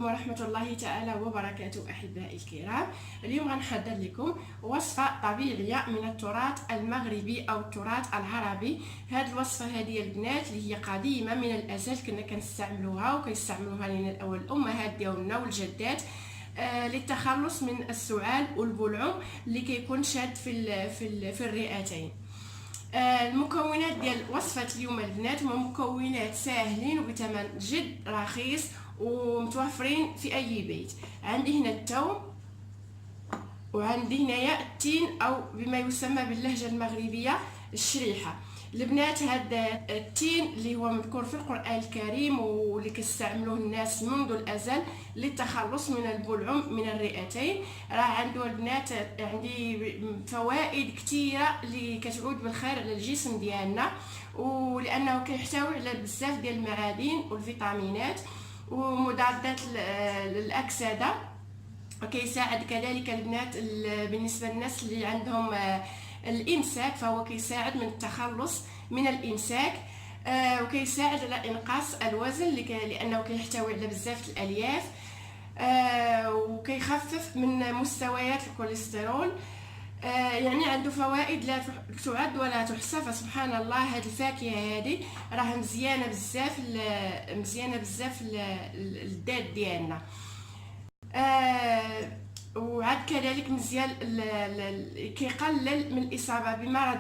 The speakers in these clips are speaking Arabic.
عليكم ورحمة الله تعالى وبركاته أحبائي الكرام. اليوم غنحضر لكم وصفة طبيعية من التراث المغربي أو التراث العربي. هذه الوصفة هذه البنات اللي هي قديمة من الأزل، كنا كنستعملوها وكيستعملوها لنا الأمهات ديالنا والجدات للتخلص من السعال والبلعوم اللي كيكون شاد في الرئتين. المكونات ديال وصفه اليوم البنات هما مكونات ساهلين وبثمن جد رخيص ومتوفرين في اي بيت. عندي هنا الثوم، وعندي هنايا التين او بما يسمى باللهجه المغربيه الشريحه. البنات هذا التين اللي هو مذكور في القرآن الكريم واللي كيستعملوه الناس منذ الازل للتخلص من البلعوم من الرئتين، راه عنده البنات عندي فوائد كثيره اللي كتعود بالخير على الجسم ديالنا، ولانه كيحتوي على بزاف ديال المعادن والفيتامينات ومضادات الاكسده. وكيساعد كذلك البنات بالنسبه للناس اللي عندهم الامساك، فهو كيساعد من التخلص من الامساك، وكيساعد على انقاص الوزن لانه كيحتوي على بزاف الالياف، وكيخفف من مستويات الكوليسترول. يعني عنده فوائد لا تعد ولا تحصى. فسبحان الله هذه الفاكهه هذه راه مزيانه بزاف للداد ديالنا. وعاد كذلك مزيان كيقلل من الاصابه بمرض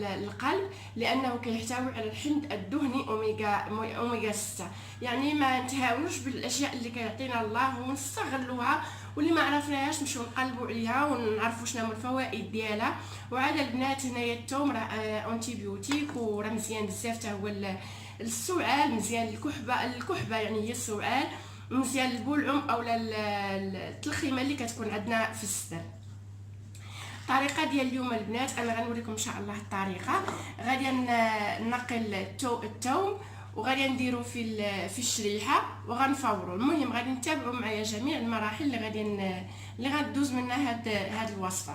القلب، لانه كيحتوي على الحمض الدهني اوميغا 6. يعني ما نتهاونوش بالاشياء اللي كيعطينا الله ونستغلوها، واللي ما عرفناهاش نمشيو نقلبوا عليها ونعرفوا شنو هما الفوائد ديالها. وعاد البنات هنايا الثوم راه انتي بيوتيك وراه مزيان بزاف حتى هو السعال، مزيان الكحبه يعني هي السعال، مزيان البلعوم او التلخيمه اللي كتكون عندنا في الصدر. الطريقه ديال اليوم البنات انا غنوريكم ان شاء الله الطريقه. غادي نقي الثوم وغادي نديرو في الشريحه وغنفورو. المهم غادي نتابعوا معايا جميع المراحل اللي غندوز منها هاد الوصفه.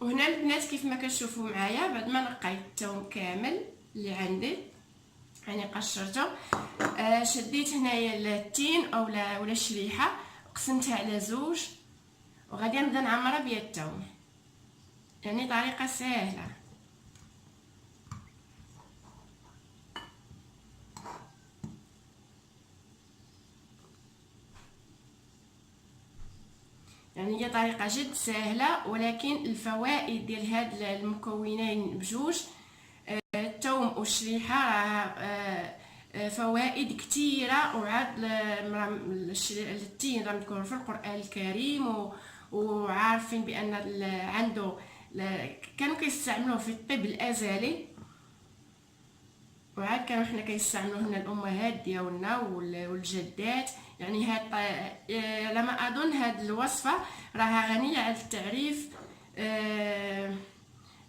وهنا البنات كيف ما كتشوفوا معايا بعد ما نقيت الثوم كامل اللي عندي يعني قشرته، شديت هنايا التين ولا الشريحه قسمتها على زوج وغادي نبدا نعمرها بيا الثوم. يعني طريقه سهله. يعني هي طريقه جد سهله، ولكن الفوائد ديال هاد المكونين بجوج الثوم والشريحه فوائد كثيره. وعاد التين راه مذكور في القران الكريم، وعارفين بان عنده كانوا كيستعملوه في الطب الازلي، وعاد كانوا حنا كيستعملوه هنا الامهات ديالنا والجدات. يعني هاد لما اظن هاد الوصفه راها غنيه على التعريف.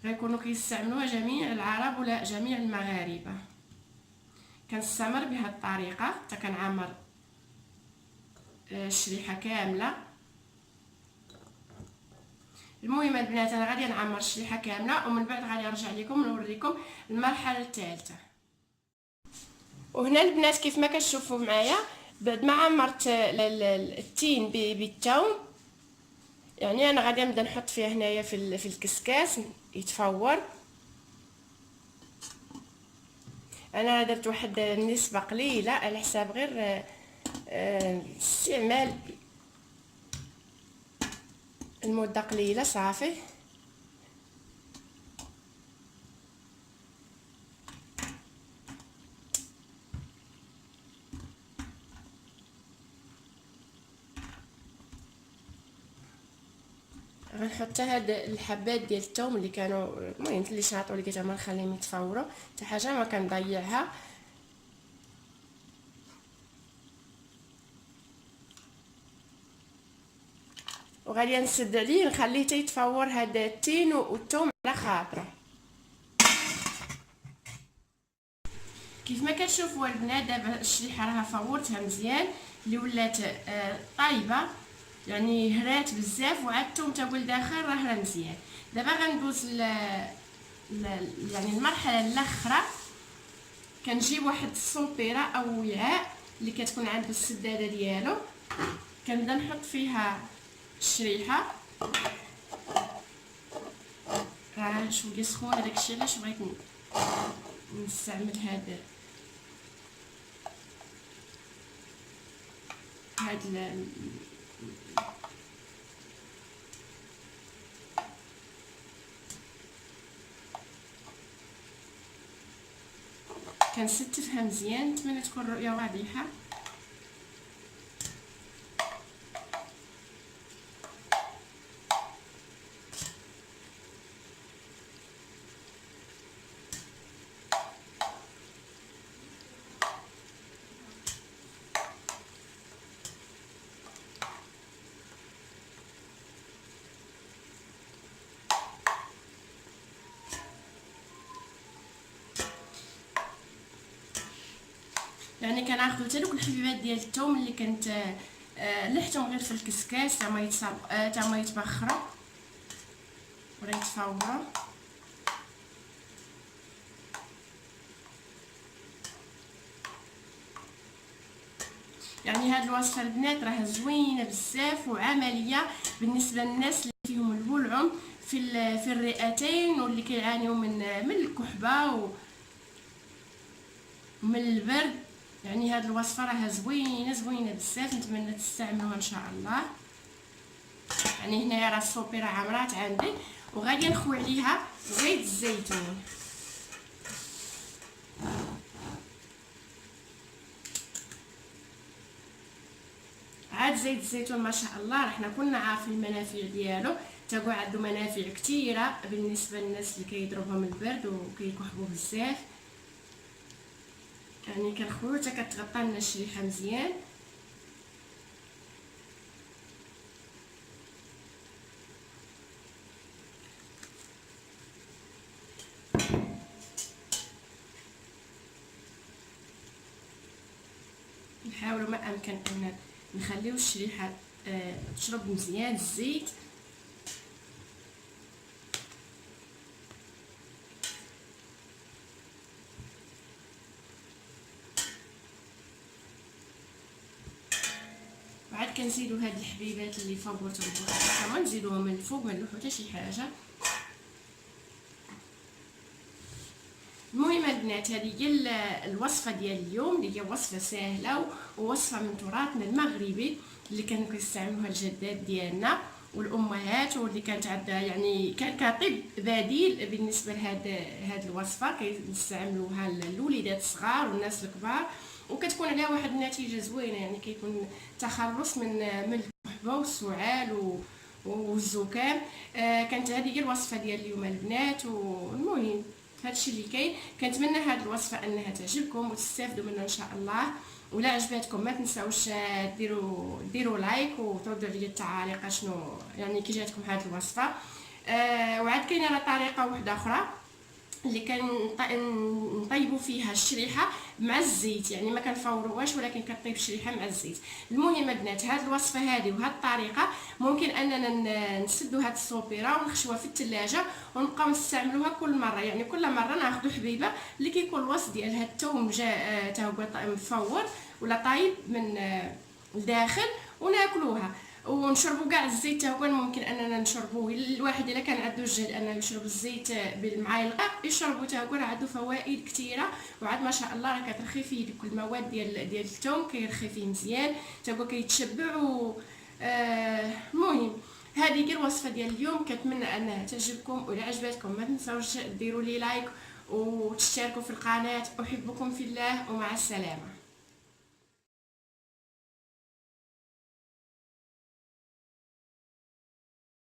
غيكونوا كيستعملوها جميع العرب ولا جميع المغاربه. كنستمر بهذه الطريقه حتى كنعمر الشريحه كامله. المهم البنات انا غادي نعمر الشريحه كامله، ومن بعد غادي نرجع لكم نوريكم المرحله الثالثه. وهنا البنات كيف ما كتشوفوا معايا بعد ما عمرت التين بالثوم، يعني انا غادي نبدا نحط فيه هنايا في الكسكاس يتفور. انا درت واحد النسبه قليله على حساب غير استعمال المده قليله صافي. غنحط هاد الحبات ديال الثوم اللي كانوا المهم اللي شاطوا لي كيتا ما نخليهم يتفوروا حتى حاجه ما كنضيعها. وغادي نسد عليه نخليه حتى يتفور هذا التين والثوم على خاطره. كيف ما كتشوفوا البنات دابا الشريحه راها فورتها مزيان اللي ولات طايبه، يعني هرات بزاف، وعاد الثوم تا لداخل راه مزيان. دابا غندوز يعني المرحله الاخرى. كنجيب واحد الصوبيره او وعاء اللي كتكون عنده السداده ديالو، كنبدا نحط فيها الشريحه. راه شويه سخونه داكشي علاش بغيت نستعمل هاد كنستفها مزيان. نتمنى تكون الرؤيه واضحه. يعني كناخذ حتى دوك الحبيبات ديال الثوم اللي كنت لحتهم غير في الكسكاس تا ما يتبخروا ولا يتفوروا. يعني هاد الوصفه البنات راه زوينه بزاف وعمليه بالنسبه للناس اللي فيهم البلعم في الرئتين، واللي كيعانيوا من الكحبه ومن البرد. يعني هاد الوصفه راها زوينه بزاف، نتمنى تستعملوها ان شاء الله. يعني هنايا راه الصوبيره عمرات عندي، وغادي نخوي عليها زيت الزيتون. عاد زيت الزيتون ما شاء الله حنا كلنا عارفين المنافع ديالو، تاكو عنده منافع كثيره بالنسبه للناس اللي كيضربهم البرد وكيكحبوا بزاف. يعني كنخويو حتى كتغطى لنا الشريحه مزيان. نحاولوا ما امكن ان نخليو الشريحه تشرب مزيان الزيت. وعاد كنزيدوا هاد الحبيبات اللي فورتهم كما نزيدوهم من الفوق، ما نلوحو حتى شي حاجه. المهم البنات هذه هي الوصفه ديال اليوم، اللي هي وصفه سهله ووصفه من تراثنا المغربي اللي كانوا كيستعملوها الجدات ديالنا. والامهات، واللي كانت عندها يعني كان كطب بديل بالنسبه لهاد الوصفه كيستعملوها الوليدات الصغار والناس الكبار، وكتكون عليها واحد النتيجه زوينه. يعني كيكون تخلص من الكحبه والسعال والزكام. كانت هذه هي الوصفه ديال اليوم البنات. والمهم هادشي اللي كاين. كنتمنى هاد الوصفه انها تعجبكم وتستافدوا منها ان شاء الله. ولا عجبتكم ما تنساوش ديروا لايك وتردوا عليا التعاليق شنو يعني كي جاتكم هاد الوصفه. وعاد كاينه طريقه واحده اخرى اللي كنطيبوا فيها الشريحه مع الزيت، يعني ما كنفوروهاش ولكن كطيب الشريحه مع الزيت. المهم البنات هاد الوصفه هذه وهاد الطريقه ممكن اننا نسدوا هاد الصوبيره ونخشوها في الثلاجه ونبقاو نستعملوها كل مره. يعني كل مره ناخذوا حبيبه اللي كيكون الوسط ديالها الثوم جا تا هو مفور ولا طايب من الداخل وناكلوها ونشربوا كاع الزيت. هو ممكن اننا نشربوه الواحد الا كان عنده الجهد انه يشرب الزيت مع الغاء يشربوا تا هو عنده فوائد كثيره. وعاد ما شاء الله راه كترخي فيه ديك المواد ديال الثوم كيرخي فيه مزيان تا هو كيتشبع المهم هذه هي الوصفه ديال اليوم. كنتمنى انها تعجبكم، ولا عجبتكم ما تنساوش ديروا لي لايك وتشتركوا في القناه. احبكم في الله ومع السلامه.